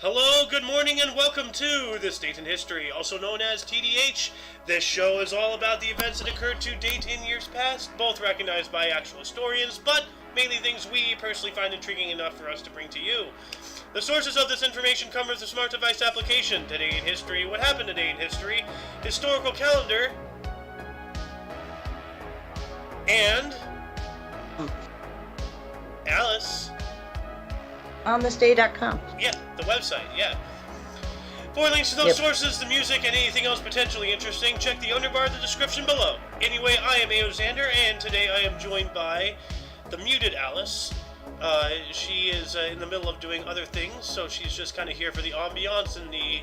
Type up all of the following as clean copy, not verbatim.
Hello, good morning, and welcome to This Date in History, also known as TDH. This show is all about the events that occurred to date in years past, both recognized by actual historians, but mainly things we personally find intriguing enough for us to bring to you. The sources of this information come from the smart device application, Today in History, What Happened Today in History, Historical Calendar, and Alice. OMNI.com. Yeah, the website, yeah. For links to those sources, the music, and anything else potentially interesting, check the underbar in the description below. Anyway, I am A.O. Xander, and today I am joined by the muted Alice. She is in the middle of doing other things, so she's just kind of here for the ambiance and the,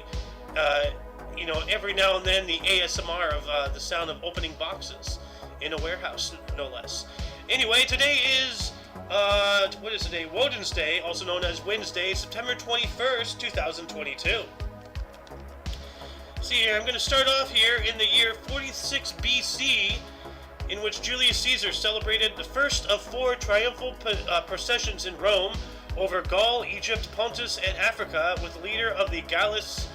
every now and then the ASMR of the sound of opening boxes in a warehouse, no less. Anyway, today is... what is today? Woden's Day, also known as Wednesday, September 21st, 2022. See here, I'm going to start off here in the year 46 BC, in which Julius Caesar celebrated the first of four triumphal processions in Rome over Gaul, Egypt, Pontus, and Africa, with the leader of the Gallus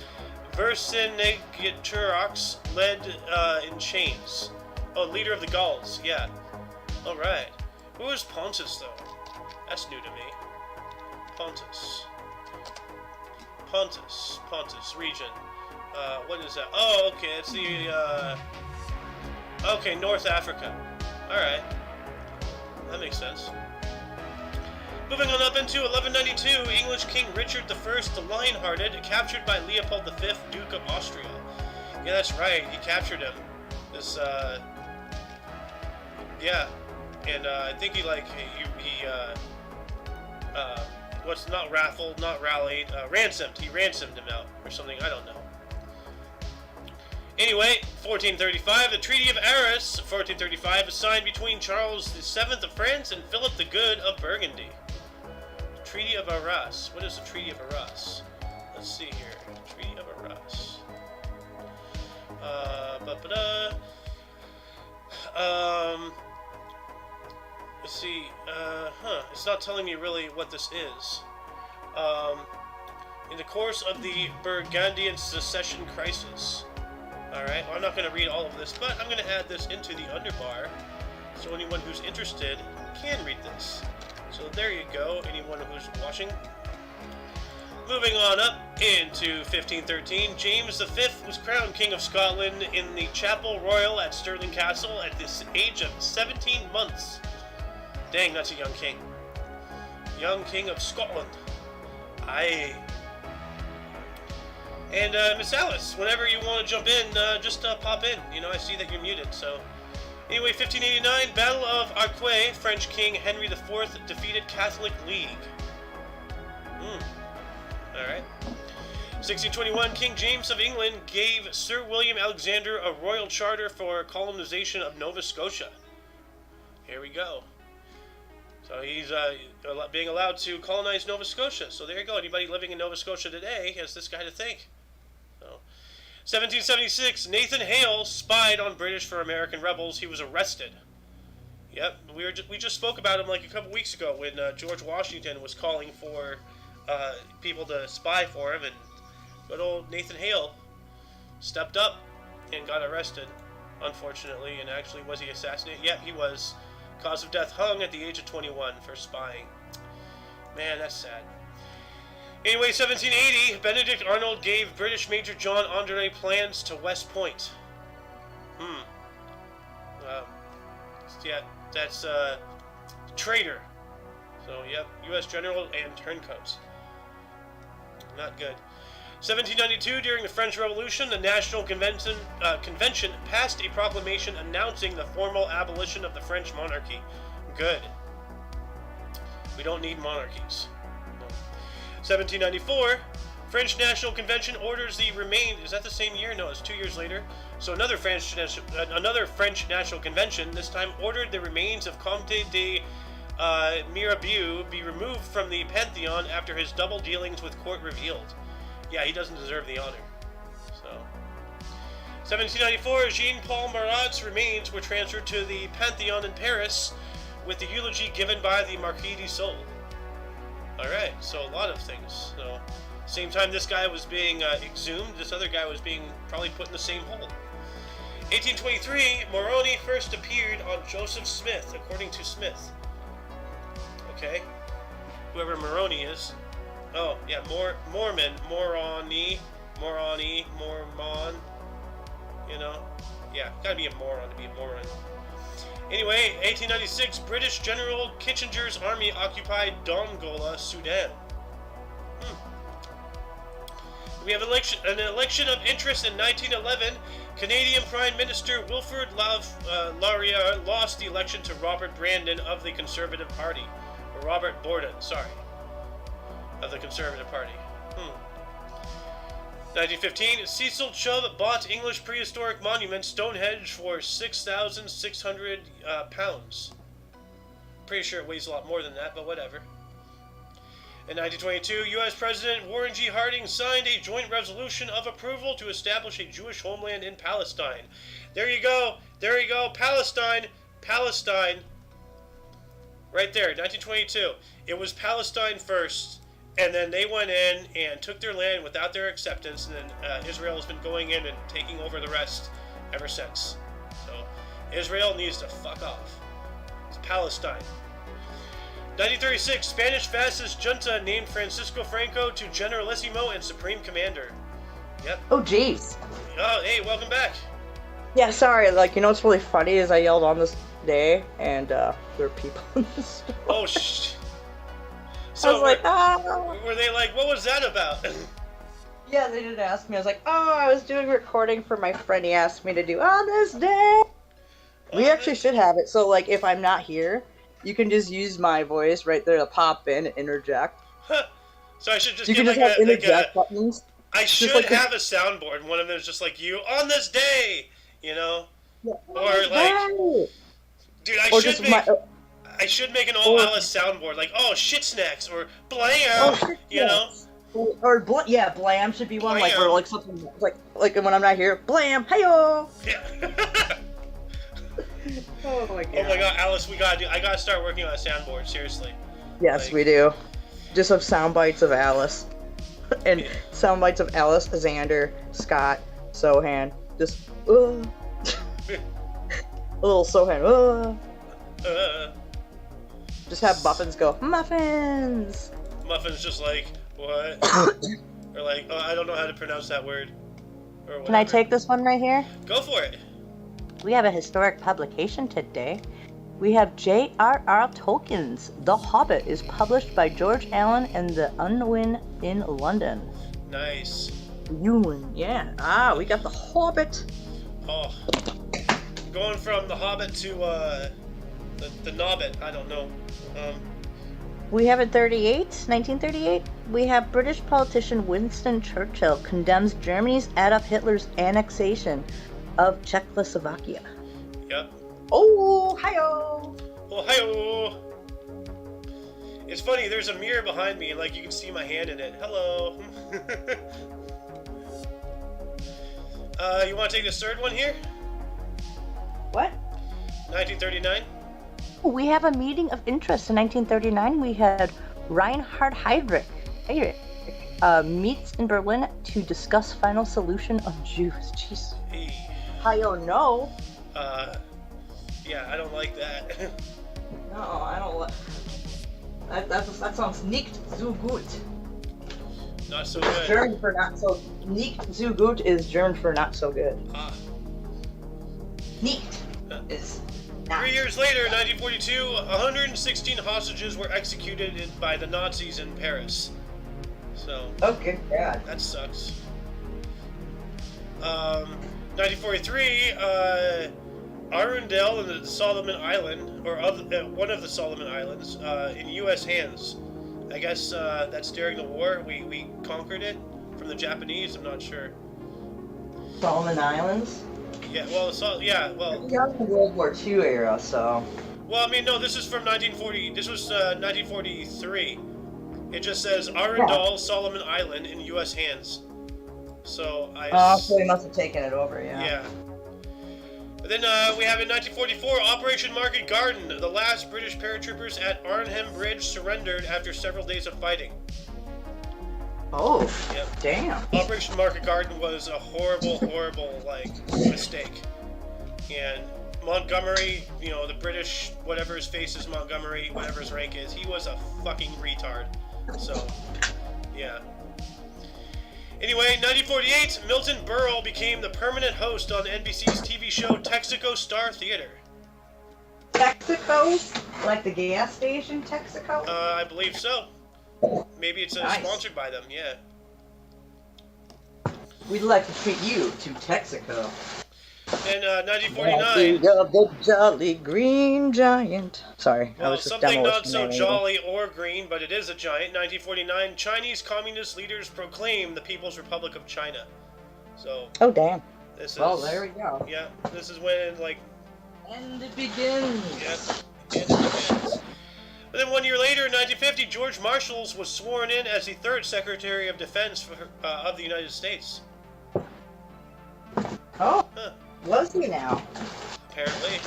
Vercingetorix led in chains. Oh, leader of the Gauls, yeah. Alright. Who is Pontus, though? That's new to me. Pontus, region. What is that? Oh, okay, it's the, okay, North Africa. Alright. That makes sense. Moving on up into 1192, English King Richard I the Lion-Hearted, captured by Leopold V, Duke of Austria. Yeah, that's right, he captured him. This, yeah. And I think he ransomed. He ransomed him out or something. I don't know. Anyway, 1435, the Treaty of Arras, 1435, is signed between Charles VII of France and Philip the Good of Burgundy. Treaty of Arras. What is the Treaty of Arras? Let's see here. Treaty of Arras. Let's see, it's not telling me really what this is. In the course of the Burgundian Succession Crisis. Alright, well, I'm not going to read all of this, but I'm going to add this into the underbar, so anyone who's interested can read this. So there you go, anyone who's watching. Moving on up into 1513, James V was crowned King of Scotland in the Chapel Royal at Stirling Castle at the age of 17 months. Dang, that's a young king. Young King of Scotland. Aye. And, Miss Alice, whenever you want to jump in, just pop in. You know, I see that you're muted, so... Anyway, 1589, Battle of Arcueil, French King Henry IV defeated Catholic League. Alright. 1621, King James of England gave Sir William Alexander a royal charter for colonization of Nova Scotia. Here we go. So he's being allowed to colonize Nova Scotia. So there you go. Anybody living in Nova Scotia today has this guy to thank. So, 1776, Nathan Hale spied on British for American rebels. He was arrested. Yep, we just spoke about him like a couple weeks ago when George Washington was calling for people to spy for him, and good old Nathan Hale stepped up and got arrested, unfortunately. And actually, was he assassinated? Yep, he was. Cause of death, hung at the age of 21 for spying. Man, that's sad. Anyway, 1780, Benedict Arnold gave British Major John Andre plans to West Point. Yeah, that's traitor. So, yep, U.S. General and turncoats. Not good. 1792, during the French Revolution, the National Convention passed a proclamation announcing the formal abolition of the French monarchy. Good. We don't need monarchies. No. 1794, French National Convention orders the remains. Is that the same year? No, it's 2 years later. So another French National Convention, this time ordered the remains of Comte de Mirabeau be removed from the Pantheon after his double dealings with court revealed. Yeah, he doesn't deserve the honor. So, 1794, Jean-Paul Marat's remains were transferred to the Pantheon in Paris, with the eulogy given by the Marquis de Sade. Alright, so a lot of things. So, same time this guy was being exhumed, this other guy was being probably put in the same hole. 1823, Moroni first appeared on Joseph Smith, according to Smith. Okay. Whoever Moroni is. Oh, yeah, Mormon, Moroni, Mormon. You know? Yeah, gotta be a moron to be a moron. Anyway, 1896, British General Kitchenger's army occupied Dongola, Sudan. We have an election of interest in 1911. Canadian Prime Minister Wilfrid Laurier lost the election to Robert Brandon of the Conservative Party. Or Robert Borden, sorry. Of the Conservative Party. 1915, Cecil Chubb bought English prehistoric monument Stonehenge for £6,600. Pretty sure it weighs a lot more than that, but whatever. In 1922, U.S. President Warren G. Harding signed a joint resolution of approval to establish a Jewish homeland in Palestine. There you go. There you go. Palestine. Palestine. Right there, 1922. It was Palestine first, and then they went in and took their land without their acceptance, and then Israel has been going in and taking over the rest ever since. So, Israel needs to fuck off. It's Palestine. 1936, Spanish fascist junta named Francisco Franco to Generalissimo and Supreme Commander. Yep. Oh, jeez. Oh, hey, welcome back. Yeah, sorry. Like, you know what's really funny is I yelled on this day, and there were people in the store. Oh, So I was like, were they like, what was that about? Yeah, they did ask me. I was like, oh, I was doing recording for my friend. He asked me to do on this day. We actually should have it. So, like, if I'm not here, you can just use my voice right there to pop in and interject. So I should just you get can just have interject buttons. I should like have a soundboard. One of them is just like you on this day, you know, yeah, or like, dude, I should make an all Alice soundboard. Like, oh, shit snacks or blam, you know. Or blam should be one blam. Like where like something like when I'm not here, blam, heyo. Yeah. Oh my god. Oh my god, Alice, I gotta start working on a soundboard, seriously. Yes, like, we do. Just have sound bites of Alice. And sound bites of Alice, Xander, Scott, Sohan. Just, a little Sohan, Just have Muffins go, muffins! Muffins just like, what? Or like, oh, I don't know how to pronounce that word. Or Can I take this one right here? Go for it. We have a historic publication today. We have J.R.R. Tolkien's The Hobbit is published by George Allen and the Unwin in London. Nice. Unwin, yeah. Ah, we got The Hobbit. Oh. Going from The Hobbit to the Nobbit, I don't know. We have in 1938, we have British politician Winston Churchill condemns Germany's Adolf Hitler's annexation of Czechoslovakia. Yep. Oh, hi-oh! Oh, hi-oh! It's funny, there's a mirror behind me, and like you can see my hand in it. Hello! You want to take this third one here? What? 1939? We have a meeting of interest in 1939. We had Reinhard Heydrich meets in Berlin to discuss final solution of Jews. Jeez. Hey. Hi-oh, no! Yeah, I don't like that. No, I don't like... That sounds nicht so gut. Not so good. German for not so... Nicht so gut is German for not so good. Ah. Nicht is not. 3 years later, 1942, 116 hostages were executed by the Nazis in Paris. So... Oh, good God. That sucks. 1943, Arundel and the Solomon Island, or one of the Solomon Islands, in U.S. hands. I guess that's during the war. We conquered it from the Japanese. I'm not sure. Solomon Islands? Yeah. Well, We got the World War II era, so. Well, I mean, no. This is from 1940. This was 1943. It just says Arundel, Solomon Island in U.S. hands. So so they must have taken it over, yeah. Yeah. Then we have in 1944, Operation Market Garden. The last British paratroopers at Arnhem Bridge surrendered after several days of fighting. Oh, Yep. damn. Operation Market Garden was a horrible, horrible, mistake. And Montgomery, the British, whatever his face is, Montgomery, whatever his rank is, he was a fucking retard. So, yeah. Anyway, 1948, Milton Berle became the permanent host on NBC's TV show Texaco Star Theater. Texaco? Like the gas station Texaco? I believe so. Maybe it's Nice. Sponsored by them, yeah. We'd like to treat you to Texaco. In 1949... of the Jolly Green Giant. Sorry, I Well, was just something not so demolishing jolly or green, but it is a giant. 1949, Chinese communist leaders proclaim the People's Republic of China. So, Oh, damn. this is... Well, there we go. Yeah, this is when, And it begins. Yes, and it begins. But then 1 year later, in 1950, George Marshall was sworn in as the third Secretary of Defense of the United States. Oh, Huh. was he now? Apparently.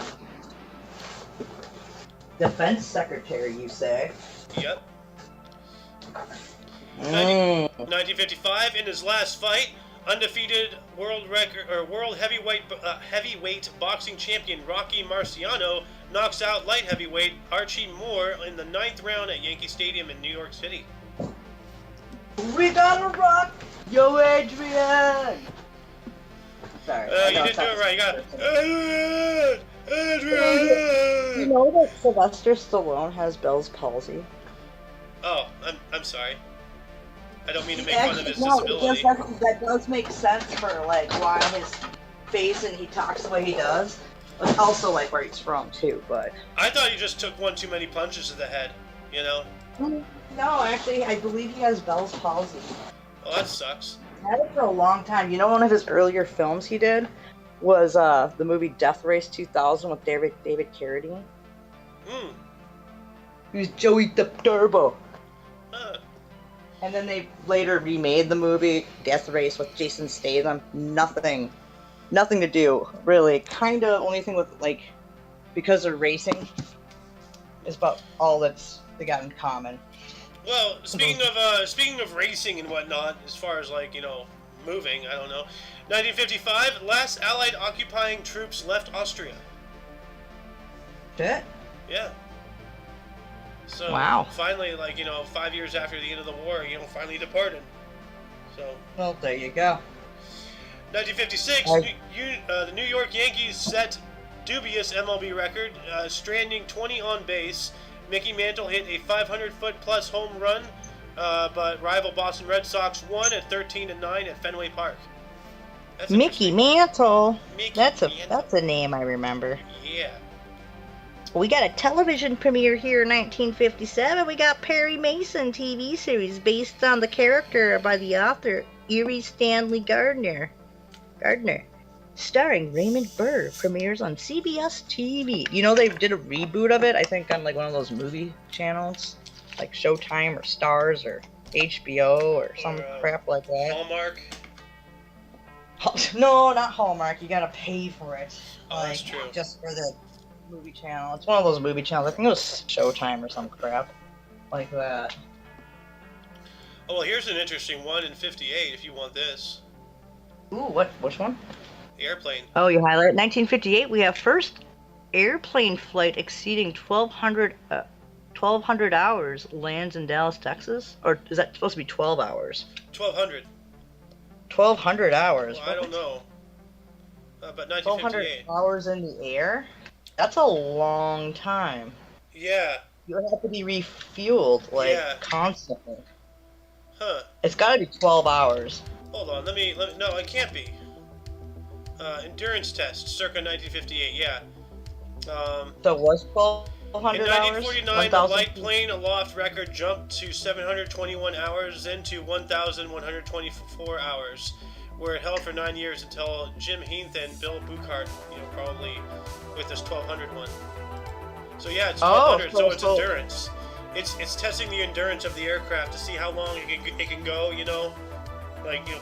Defense Secretary, you say? Yep. Mm. 1955, in his last fight, undefeated world heavyweight boxing champion Rocky Marciano knocks out light heavyweight Archie Moore in the 9th round at Yankee Stadium in New York City. We gotta rock, yo, Adrian! Sorry. You didn't do it right. You got Adrian! You know that Sylvester Stallone has Bell's palsy? Oh, I'm sorry. I don't mean to make fun of his disability. That does make sense for why his face and he talks the way he does. But also where he's from too. But I thought you just took one too many punches to the head. no, actually, I believe he has Bell's palsy. Oh, that sucks. He had it for a long time. One of his earlier films he did was the movie Death Race 2000 with David Carradine. He was Joey the Turbo. Huh. And then they later remade the movie Death Race with Jason Statham. Nothing to do, really. Kind of only thing with because they're racing is about all they got in common. Well, speaking of racing and whatnot, as far as moving, I don't know. 1955, last Allied occupying troops left Austria. Shit. Yeah. So Wow. Finally, 5 years after the end of the war, finally departed. So. Well, there you go. 1956, the New York Yankees set dubious MLB record, stranding 20 on base. Mickey Mantle hit a 500-foot-plus home run, but rival Boston Red Sox won at 13-9 at Fenway Park. That's Mickey Mantle. Mickey That's Mantle. a name I remember. Yeah. We got a television premiere here in 1957. We got Perry Mason TV series based on the character by the author Erie Stanley Gardner. Starring Raymond Burr, premieres on CBS TV. They did a reboot of it, I think, on one of those movie channels, like Showtime or Stars or HBO or some crap like that. Hallmark? No, not Hallmark. You gotta pay for it. Oh, that's true. Just for the movie channel. It's one of those movie channels. I think it was Showtime or some crap like that. Oh, well, here's an interesting one in 58, if you want this. Ooh, which one? The airplane. Oh, you highlight 1958. We have first airplane flight exceeding 1,200 hours lands in Dallas, Texas, or is that supposed to be 12 hours? 1,200. 1,200 hours. Well, I don't know. But 1,200 1958. hours in the air? That's a long time. Yeah. You would have to be refueled constantly. Huh. It's got to be 12 hours. Hold on. Let me. No, it can't be. Endurance test, circa 1958. Yeah. So it was 1,200 in hours? 1949, the light plane aloft record jumped to 721 hours, then to 1,124 hours, where it held for 9 years until Jim Heath and Bill Buchart, probably with this 1,200 one. So yeah, it's 1,200. So it's endurance. It's testing the endurance of the aircraft to see how long it can go.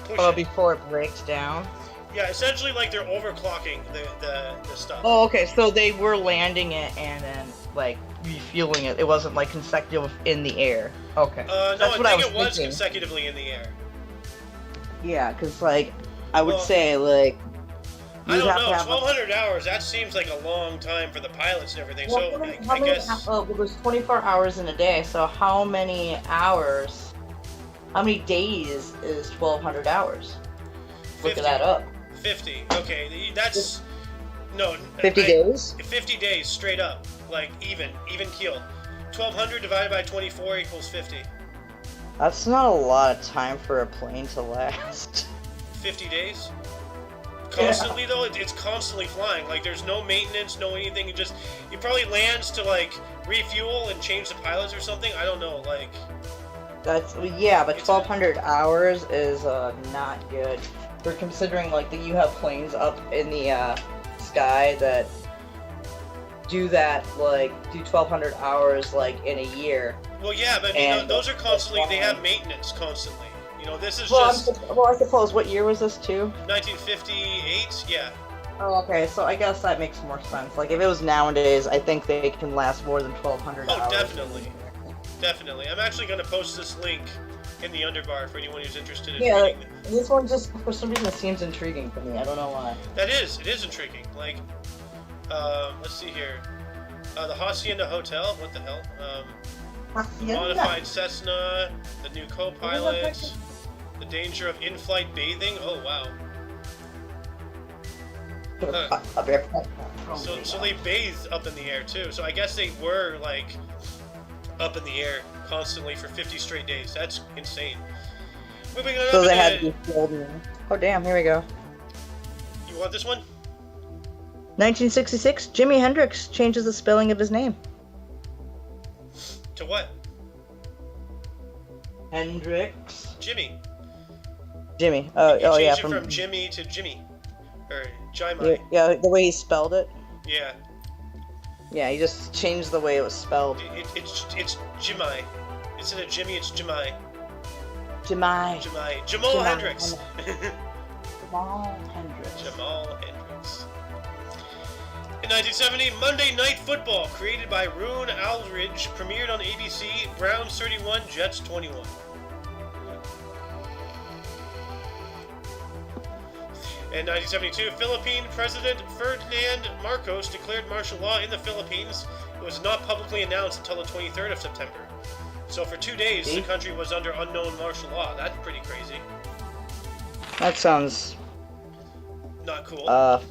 Push it. Before it breaks down. Yeah, essentially like they're overclocking the stuff. Oh, okay. So they were landing it and then like refueling it. It wasn't like consecutive in the air. Okay. No, That's what I I think was it was thinking. consecutively in the air. Yeah, because like I would Well, say like I you'd don't have know, to have 1,200 hours, that seems like a long time for the pilots and everything, Well, so how I many? guess... Well, there's 24 hours in a day. So how many hours? How many days is 1,200 hours? 50, Look that up. 50, okay, that's... No, 50 days? 50 days, straight up, like even keel. 1,200 divided by 24 equals 50. That's not a lot of time for a plane to last. 50 days? Constantly though, it's constantly flying. Like there's no maintenance, no anything. It probably lands to like refuel and change the pilots or something. I don't know. Like That's yeah, but 1,200 hours is not good. For considering like that you have planes up in the sky that do that like do 1,200 hours like in a year. well, yeah, but you know, those are constantly. They have maintenance constantly. You know, this is Well, just I suppose what year was this too? 1958. Yeah. Oh, okay, so I guess that makes more sense. Like, if it was nowadays, I think they can last more than 1,200 hours. Oh, definitely. Definitely. I'm actually going to post this link in the underbar for anyone who's interested in reading. This one just, for some reason, it seems intriguing to me. I don't know why. It is intriguing. Like, let's see here. The Hacienda Hotel, what the hell? The modified Cessna, the new co-pilot, the danger of in-flight bathing. Oh, wow. So they bathed up in the air too. So I guess they were like up in the air constantly for 50 straight days. That's insane. Moving on. So they had to be filled in. Oh damn! Here we go. You want this one? 1966. Jimi Hendrix changes the spelling of his name. To what? Hendrix. Jimmy. Jimmy. Oh yeah. From Jimmy to Jimmy. Or Jimmy. Yeah, the way he spelled it. Yeah. Yeah, he just changed the way it was spelled. It's Jimmy. Instead of Jimmy, it's Jimmy. Jamal Hendrix. Jamal Hendrix. Jamal Hendrix. In 1970, Monday Night Football, created by Roone Aldridge, premiered on ABC. Browns 31, Jets 21. In 1972, Philippine President Ferdinand Marcos declared martial law in the Philippines. It was not publicly announced until the 23rd of September. So for 2 days, the country was under unknown martial law. That's pretty crazy. That sounds... not cool.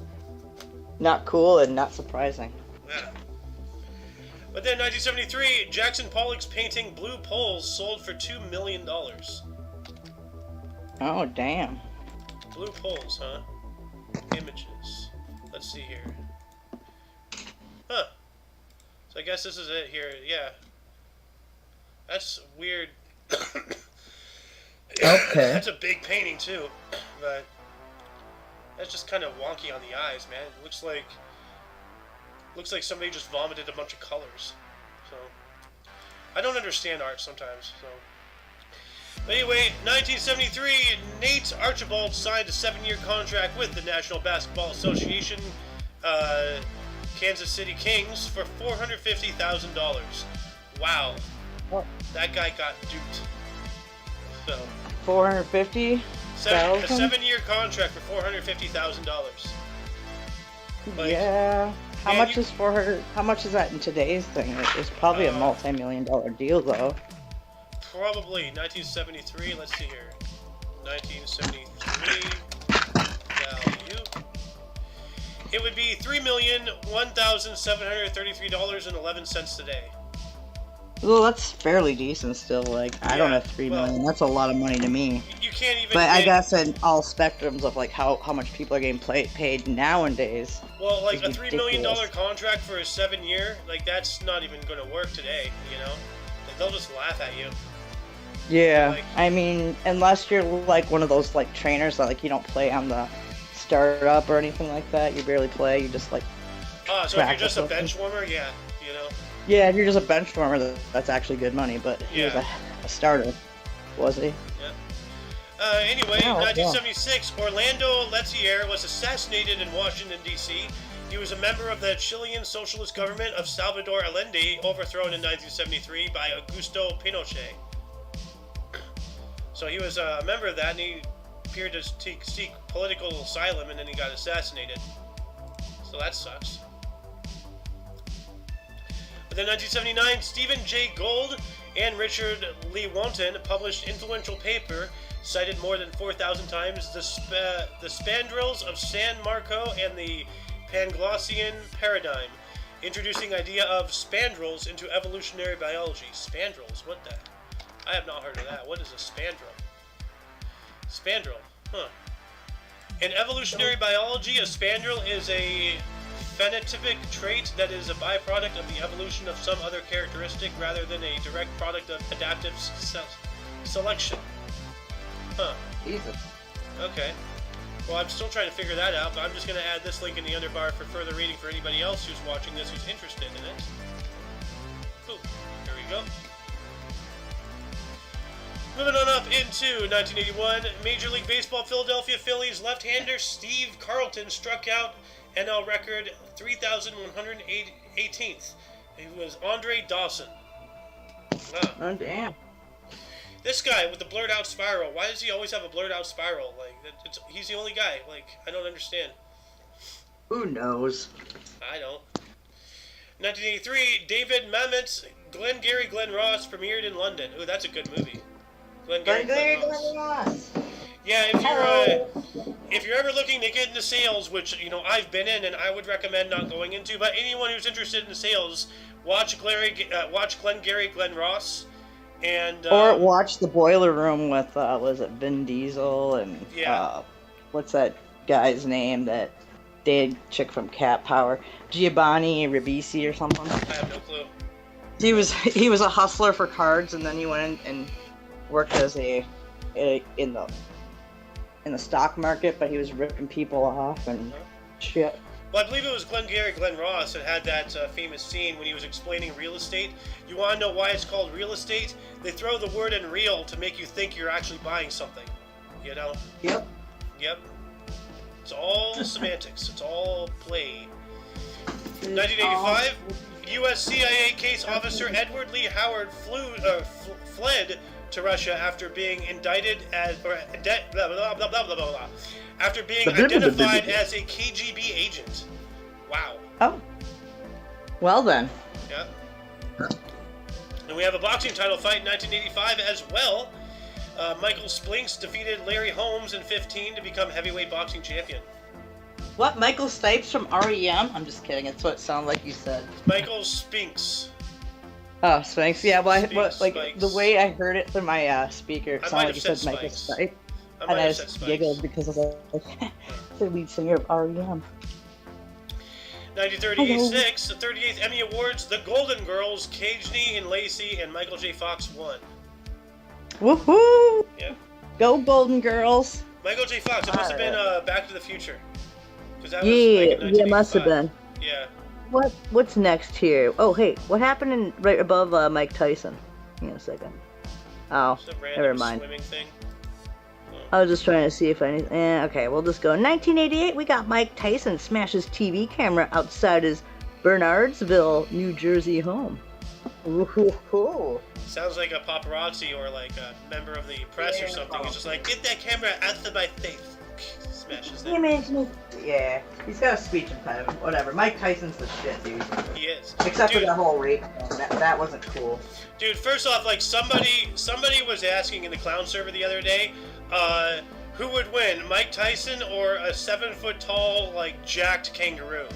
Not cool and not surprising. Yeah. But then 1973, Jackson Pollock's painting Blue Poles sold for $2 million. Oh, damn. Blue Poles, huh? Images. Let's see here. Huh. So I guess this is it here. Yeah. That's weird. Okay. That's a big painting too, but that's just kind of wonky on the eyes, man. It looks like somebody just vomited a bunch of colors. So I don't understand art sometimes. So. But anyway, 1973, Nate Archibald signed a 7-year contract with the National Basketball Association, Kansas City Kings, for $450,000. Wow. What? That guy got duped. So 450. a 7-year contract for $450,000. Like, Yeah. How much is 400? How much is that in today's thing? It's probably a multi-million-dollar deal, though. Probably 1973. Let's see here. 1973 value. It would be $3,001,733.11 today. Well, that's fairly decent still. Like, I don't have $3 million. That's a lot of money to me. You can't even. But I guess in all spectrums of like how much people are getting paid nowadays. Well, like a $3 million contract for a 7-year, like that's not even going to work today. You know, like, they'll just laugh at you. Yeah, Like, I mean, unless you're like one of those like trainers that like you don't play on the startup or anything like that. You barely play. You just like. So if you're just a bench warmer, yeah, you know. Yeah, if you're just a bench warmer, that's actually good money. But he was a starter, was he? Yeah. Anyway, Oh, 1976, Orlando Letelier was assassinated in Washington, D.C. He was a member of the Chilean socialist government of Salvador Allende, overthrown in 1973 by Augusto Pinochet. So he was a member of that, and he appeared to seek political asylum, and then he got assassinated. So that sucks. But then 1979, Stephen Jay Gould and Richard Lewontin published influential paper cited more than 4,000 times, the spandrels of San Marco and the Panglossian paradigm, introducing idea of spandrels into evolutionary biology. Spandrels, what the? I have not heard of that. What is a spandrel? Spandrel, huh. In evolutionary biology, a spandrel is a phenotypic trait that is a byproduct of the evolution of some other characteristic rather than a direct product of adaptive selection. Huh. Jesus. Okay. Well, I'm still trying to figure that out, but I'm just going to add this link in the underbar for further reading for anybody else who's watching this who's interested in it. Cool. Here we go. Moving on up into 1981, Major League Baseball Philadelphia Phillies left-hander Steve Carlton struck out NL record 3,118th. It was Andre Dawson. Wow. Oh, damn. This guy with the blurred out spiral, why does he always have a blurred out spiral? Like, he's the only guy. Like, I don't understand. Who knows? I don't. 1983, David Mamet's Glenn Ross premiered in London. Ooh, that's a good movie. Glenn Ross. Yeah, if you're ever looking to get into sales, which, you know, I've been in and I would recommend not going into, but anyone who's interested in sales, watch Glenn Ross. And or watch The Boiler Room with was it Vin Diesel and yeah. What's that guy's name that dated chick from Cat Power, Giovanni Ribisi or something. I have no clue. He was a hustler for cards, and then he went in and worked as in the stock market, but he was ripping people off and shit. Well, I believe it was Glenn Ross that had that famous scene when he was explaining real estate. You want to know why it's called real estate? They throw the word in real to make you think you're actually buying something. You know? Yep. It's all semantics. It's all play. 1985, U.S. CIA case officer Edward Lee Howard fled to Russia after being indicted as after being identified as a KGB agent. Wow. Oh. Well then. Yeah. And we have a boxing title fight in 1985 as well. Michael Spinks defeated Larry Holmes in 15 to become heavyweight boxing champion. What, Michael Stipes from REM? I'm just kidding. That's what it sounded like you said. Michael Spinks. Oh, Spinks. Yeah, well, Spinks. the way I heard it through my speaker, it sounded like you said Michael Stipes. And I just giggled because I was like, the lead singer of REM. 1936, the 38th Emmy Awards, The Golden Girls, Cagney and Lacey and Michael J. Fox won. Woohoo! Yeah. Go Golden Girls. Michael J. Fox. It must have been Back to the Future. That was yeah, it must have been. Yeah. What's next here? Oh, hey, what happened right above Mike Tyson? Hang on a second. Oh, never mind. Swimming thing. I was just trying to see if anything. Okay, we'll just go. In 1988, we got Mike Tyson smashes TV camera outside his Bernardsville, New Jersey home. Ooh. Sounds like a paparazzi or like a member of the press or something. He's just like, get that camera out of my face. Smashes it. Yeah, he's got a speech impediment. Whatever. Mike Tyson's the shit, dude. He is. Except for the whole rape. That wasn't cool. Dude, first off, like somebody was asking in the clown server the other day, who would win, Mike Tyson or a 7-foot tall, like jacked kangaroo?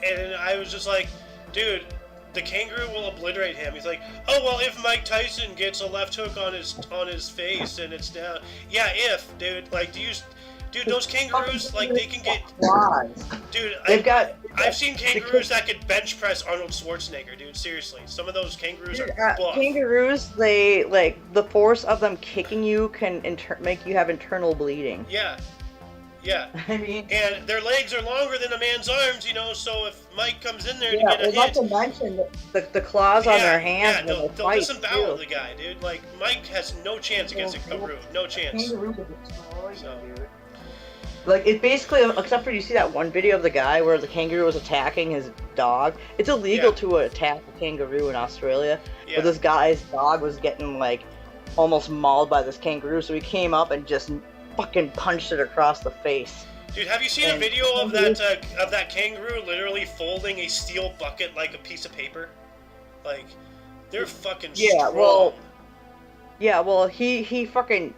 And I was just like, dude, the kangaroo will obliterate him. He's like, oh well, if Mike Tyson gets a left hook on his face and it's down. Yeah, dude. Like, Dude, those kangaroos, like, they can get... Dude, I've seen kangaroos that could bench press Arnold Schwarzenegger, dude. Seriously. Some of those kangaroos are buff. Kangaroos, they, like, the force of them kicking you can make you have internal bleeding. Yeah. Yeah. I mean, And their legs are longer than a man's arms, you know, so if Mike comes in there to yeah, get a well, not hit... to mention the claws on their hands when they they'll fight, disembowel too. the guy, dude. Like, Mike has no chance against a Roo. No chance. Kangaroo would destroy So. you, dude. Like, it basically, except for you see that one video of the guy where the kangaroo was attacking his dog. It's illegal to attack a kangaroo in Australia, but this guy's dog was getting, like, almost mauled by this kangaroo, so he came up and just fucking punched it across the face. Dude, have you seen a video of that kangaroo literally folding a steel bucket like a piece of paper? Like, they're fucking strong. Well, he fucking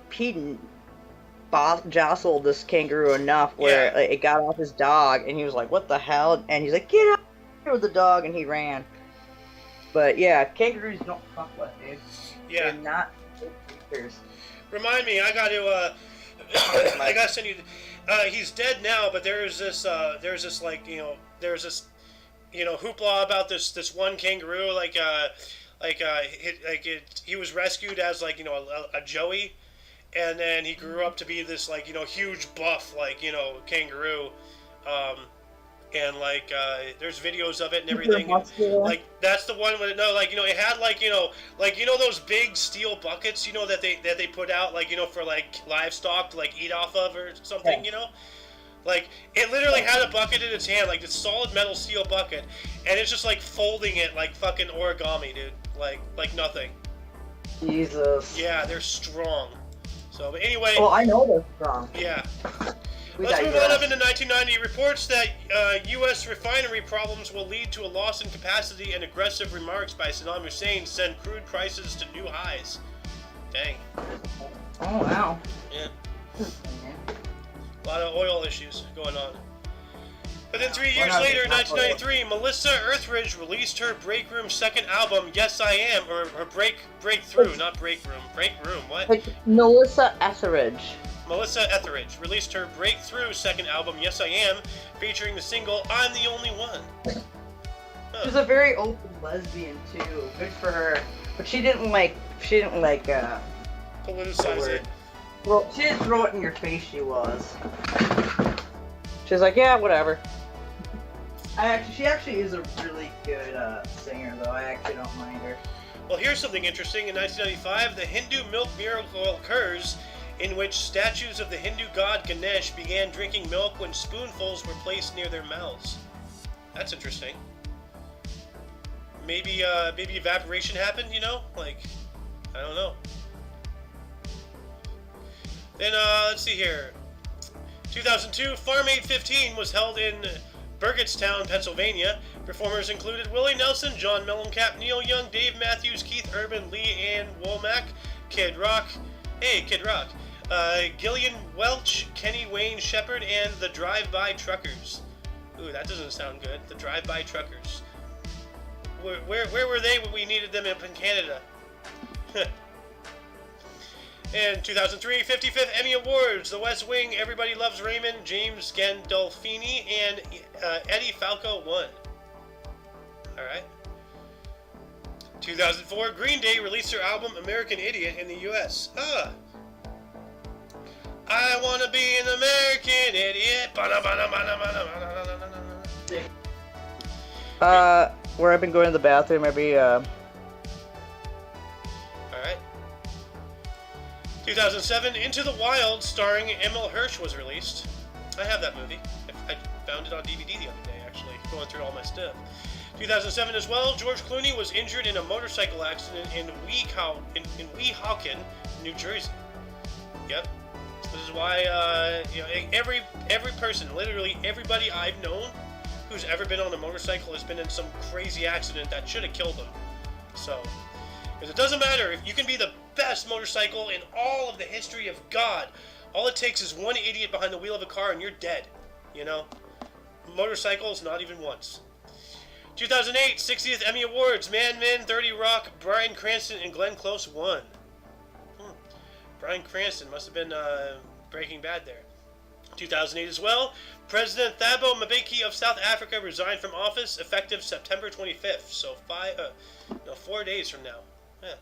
jostled this kangaroo enough where it got off his dog, and he was like, "What the hell?" And he's like, "Get out here with the dog," and he ran. But yeah, kangaroos don't fuck with, dude. Yeah. They're not good creatures. Remind me, I got to I gotta send you. He's dead now, but there's this hoopla about this one kangaroo, he was rescued as a joey, and then he grew up to be this huge buff kangaroo, and there's videos of it and everything. And, that's the one with it had those big steel buckets that they put out for livestock to eat off of or something. It literally had a bucket in its hand, this solid metal steel bucket, and it's just folding it like fucking origami, dude. Like nothing. Jesus. Yeah, they're strong. So, but anyway. Well, I know they're strong. Yeah. Let's move on up into 1990. Reports that U.S. refinery problems will lead to a loss in capacity, and aggressive remarks by Saddam Hussein send crude prices to new highs. Dang. Oh, wow. Yeah. A lot of oil issues going on. But then 3 years later, in 1993, Melissa Etheridge released her Breakroom second album, Yes I Am, or her Breakthrough, not Breakroom. Breakroom, what? Melissa Etheridge. Melissa Etheridge released her Breakthrough second album, Yes I Am, featuring the single I'm the Only One. Huh. She's a very open lesbian too. Good for her. But she didn't politicize it. Well, she didn't throw it in your face, she was. She's like, yeah, whatever. She actually is a really good singer, though. I actually don't mind her. Well, here's something interesting. In 1995, the Hindu milk miracle occurs, in which statues of the Hindu god Ganesh began drinking milk when spoonfuls were placed near their mouths. That's interesting. Maybe evaporation happened, I don't know. Then, let's see here. 2002, Farm Aid 15 was held in Burgettstown, Pennsylvania. Performers included Willie Nelson, John Mellencamp, Neil Young, Dave Matthews, Keith Urban, Lee Ann Womack, Kid Rock, Gillian Welch, Kenny Wayne Shepherd, and the Drive-By Truckers. Ooh, that doesn't sound good. The Drive-By Truckers. Where were they when we needed them up in Canada? In 2003, 55th Emmy Awards, The West Wing, Everybody Loves Raymond, James Gandolfini, and Eddie Falco won. Alright. 2004, Green Day released their album American Idiot in the U.S. I want to be an American idiot. Where I've been going to the bathroom, Alright. 2007, Into the Wild, starring Emil Hirsch, was released. I have that movie. I found it on DVD the other day, actually, going through all my stuff. 2007 as well, George Clooney was injured in a motorcycle accident in Weehawken, New Jersey. Yep. This is why, every person, literally everybody I've known who's ever been on a motorcycle has been in some crazy accident that should have killed them. So, because it doesn't matter, if you can be the best motorcycle in all of the history of God, all it takes is one idiot behind the wheel of a car and you're dead, Motorcycles, not even once. 2008, 60th Emmy Awards, Mad Men, 30 Rock, Bryan Cranston, and Glenn Close won. Bryan Cranston must have been Breaking Bad there. 2008 as well, President Thabo Mbeki of South Africa resigned from office effective September 25th, so 4 days from now. Yeah.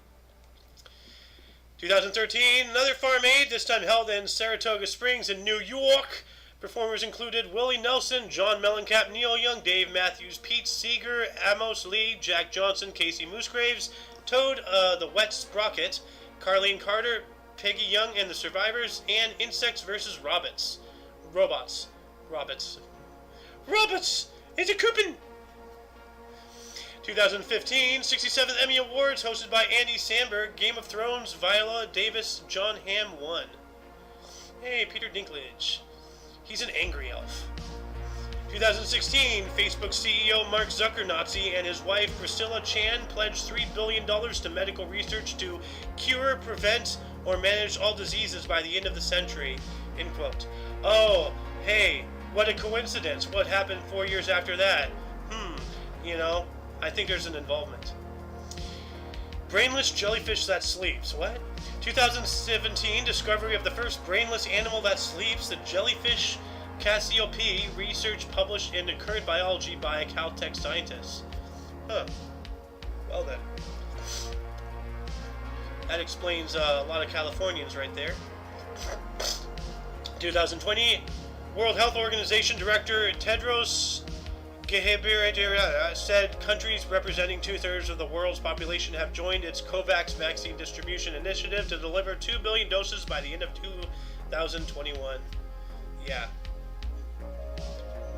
2013, another Farm Aid, this time held in Saratoga Springs in New York. Performers included Willie Nelson, John Mellencamp, Neil Young, Dave Matthews, Pete Seeger, Amos Lee, Jack Johnson, Casey Musgraves, Toad the Wet Sprocket, Carlene Carter, Peggy Young and the Survivors, and Insects vs. Robots. Robots. It's a coupon! 2015, 67th Emmy Awards, hosted by Andy Samberg. Game of Thrones, Viola Davis, John Hamm won. Hey, Peter Dinklage. He's an angry elf. 2016, Facebook CEO Mark Zuckernazi and his wife Priscilla Chan pledged $3 billion to medical research to cure, prevent, or manage all diseases by the end of the century. End quote. Oh, hey, what a coincidence. What happened 4 years after that? I think there's an involvement. Brainless jellyfish that sleeps. What? 2017, discovery of the first brainless animal that sleeps, the jellyfish Cassiope, research published in Current Biology by Caltech scientists. Huh. Well then. That explains a lot of Californians right there. 2020, World Health Organization Director Tedros Ghebreyesus said countries representing 2/3 of the world's population have joined its COVAX vaccine distribution initiative to deliver 2 billion doses by the end of 2021. Yeah.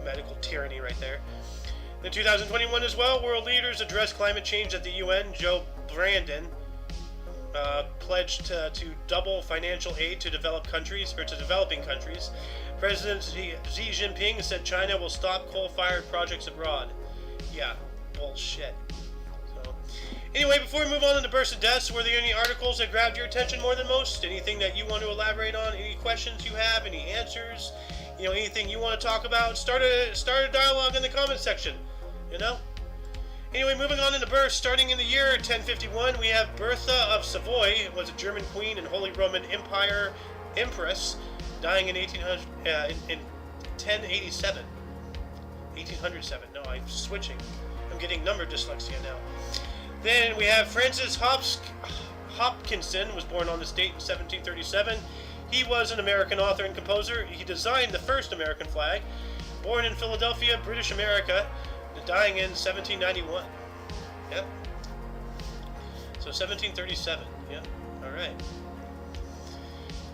Medical tyranny right there. In 2021 as well, world leaders addressed climate change at the UN. Joe Brandon pledged to double financial aid to developing countries. President Xi Jinping said China will stop coal-fired projects abroad. Yeah, bullshit. So, anyway, before we move on to the burst of deaths, were there any articles that grabbed your attention more than most? Anything that you want to elaborate on? Any questions you have? Any answers? Anything you want to talk about? Start a dialogue in the comments section. Anyway, moving on in the burst, starting in the year 1051, we have Bertha of Savoy, was a German queen and Holy Roman Empire empress, dying in 1087. 1807. No, I'm switching. I'm getting number dyslexia now. Then we have Francis Hopkinson, was born on this date in 1737. He was an American author and composer. He designed the first American flag. Born in Philadelphia, British America, dying in 1791. Yep. So 1737. Yep. All right.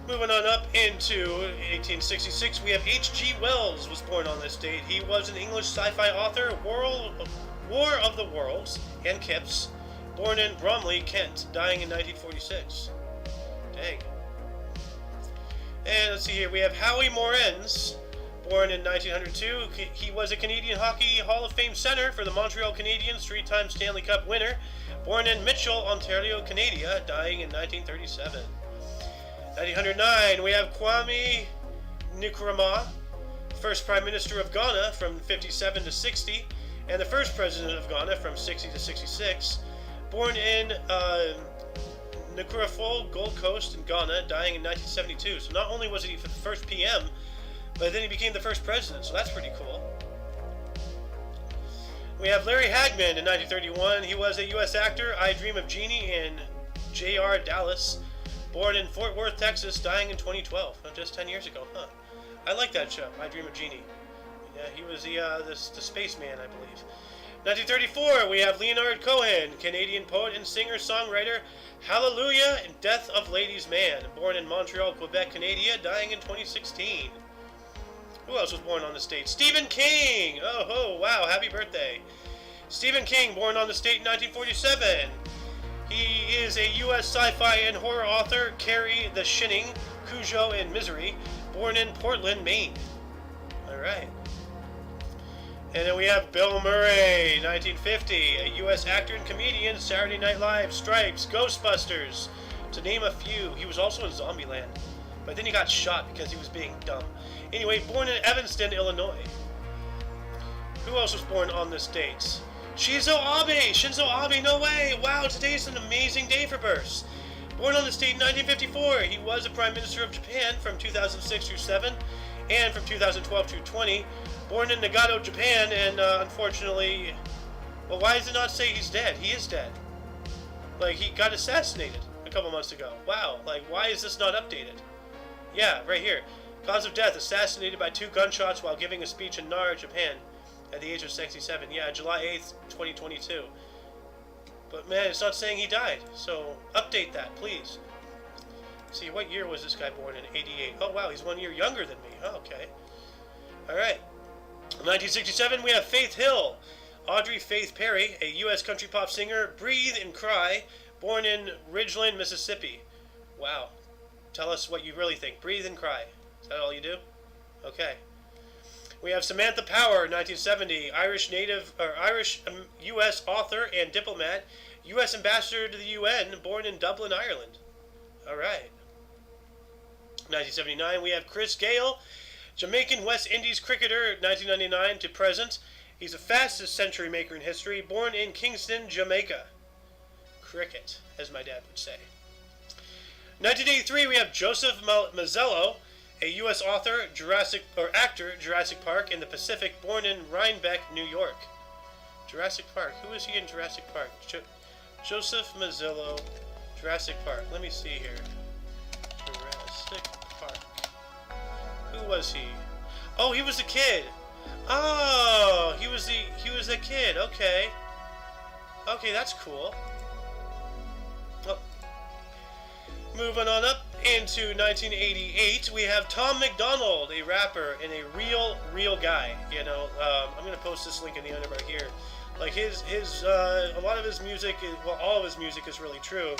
Moving on up into 1866, we have H.G. Wells, was born on this date. He was an English sci-fi author, War of the Worlds, and Kips, born in Bromley, Kent, dying in 1946. Dang. And let's see here, we have Howie Morenz, born in 1902. He was a Canadian Hockey Hall of Fame center for the Montreal Canadiens, three-time Stanley Cup winner, born in Mitchell, Ontario, Canada, dying in 1937. 1909, we have Kwame Nkrumah, first Prime Minister of Ghana from 57 to 60, and the first President of Ghana from 60 to 66. Born in Nkrumah, Gold Coast in Ghana, dying in 1972. So not only was he the first PM, but then he became the first president, so that's pretty cool. We have Larry Hagman in 1931. He was a U.S. actor, I Dream of Jeannie, and J.R. Dallas. Born in Fort Worth, Texas, dying in 2012. Just 10 years ago, huh? I like that show, I Dream of Jeannie. Yeah, he was the spaceman, I believe. 1934, we have Leonard Cohen, Canadian poet and singer-songwriter. Hallelujah and Death of Ladies Man. Born in Montreal, Quebec, Canada, dying in 2016. Who else was born on this date? Stephen King! Oh, wow, happy birthday. Stephen King, born on this date in 1947. He is a U.S. sci-fi and horror author. Carrie the Shining, Cujo, and Misery. Born in Portland, Maine. Alright. And then we have Bill Murray, 1950. A U.S. actor and comedian. Saturday Night Live, Stripes, Ghostbusters, to name a few. He was also in Zombieland. But then he got shot because he was being dumb. Anyway, born in Evanston, Illinois. Who else was born on this date? Shinzo Abe, no way! Wow, today's an amazing day for births. Born on this date in 1954, he was a Prime Minister of Japan from 2006 through 7, and from 2012 through 20. Born in Nagato, Japan, and unfortunately, well, why does it not say he's dead? He is dead. Like, he got assassinated a couple months ago. Wow, like, why is this not updated? Yeah, right here. Cause of death, assassinated by 2 gunshots while giving a speech in Nara, Japan, at the age of 67. Yeah, July 8th, 2022. But man, it's not saying he died, so update that, please. See, what year was this guy born in? 88. Oh wow, he's 1 year younger than me. Oh, okay. Alright. 1967, we have Faith Hill. Audrey Faith Perry, a U.S. country pop singer, Breathe and Cry, born in Ridgeland, Mississippi. Wow. Tell us what you really think. Breathe and Cry. Is that all you do? Okay. We have Samantha Power, 1970, Irish U.S. author and diplomat, U.S. ambassador to the UN, born in Dublin, Ireland. All right. 1979, we have Chris Gayle, Jamaican West Indies cricketer, 1999 to present. He's the fastest century maker in history, born in Kingston, Jamaica. Cricket, as my dad would say. 1983, we have Joseph Mazzello, a U.S. author, actor, Jurassic Park in the Pacific, born in Rhinebeck, New York. Jurassic Park. Who is he in Jurassic Park? Joseph Mazzello, Jurassic Park. Let me see here. Jurassic Park. Who was he? Oh, he was the kid. Oh, he was the kid. Okay. Okay, that's cool. Well, moving on up into 1988, we have Tom MacDonald, a rapper and a real guy. You know, I'm gonna post this link in the underbar here. Like a lot of his music, all of his music is really true.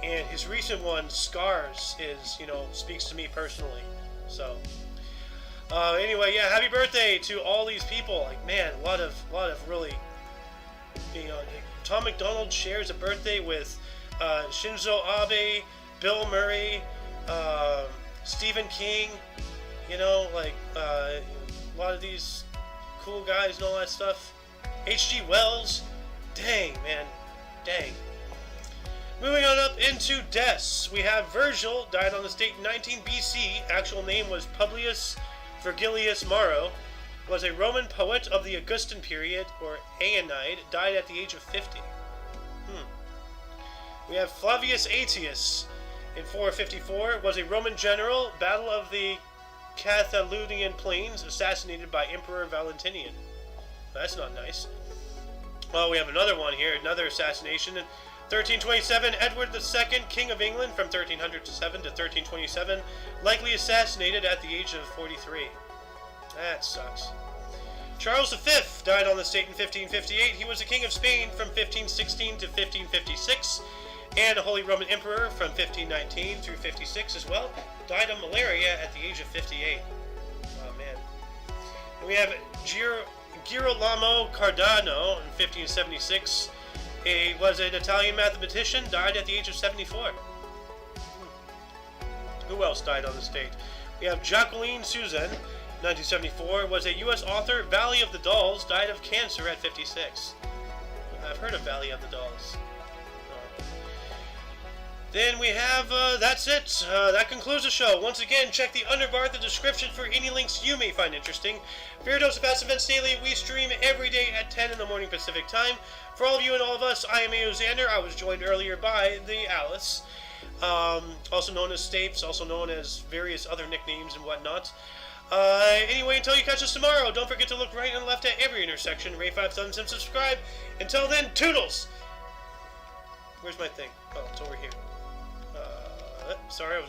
And his recent one, Scars, is, speaks to me personally. So, anyway, yeah, happy birthday to all these people. Like, man, a lot of really, Tom MacDonald shares a birthday with Shinzo Abe, Bill Murray, Stephen King, a lot of these cool guys and all that stuff. H.G. Wells. Dang, man. Dang. Moving on up into deaths, we have Virgil, died on this date in 19 BC. Actual name was Publius Vergilius Maro. Was a Roman poet of the Augustan period, or Aeneid. Died at the age of 50. We have Flavius Aetius, in 454. Was a Roman general. Battle of the Cathalunian Plains. Assassinated by Emperor Valentinian. That's not nice. Well, we have another one here. Another assassination. 1327, Edward II, King of England, from 1307 to 1327, likely assassinated at the age of 43. That sucks. Charles V died on this date in 1558. He was the King of Spain from 1516 to 1556, and a Holy Roman Emperor from 1519 through 56 as well. Died of malaria at the age of 58. Oh, man. And we have Girolamo Cardano in 1576. He was an Italian mathematician, died at the age of 74. Who else died on this date? We have Jacqueline Suzanne, 1974, was a U.S. author. Valley of the Dolls, died of cancer at 56. I've heard of Valley of the Dolls. Then we have, that's it. That concludes the show. Once again, check the underbar, the description for any links you may find interesting. For your dose of past events daily, we stream every day at 10 in the morning Pacific time. For all of you and all of us, I am A.O. Xander. I was joined earlier by the Alice, also known as Stapes, also known as various other nicknames and whatnot. Anyway, until you catch us tomorrow, don't forget to look right and left at every intersection, rate 5 thumbs and subscribe. Until then, toodles! Where's my thing? Oh, it's over here. Sorry, I was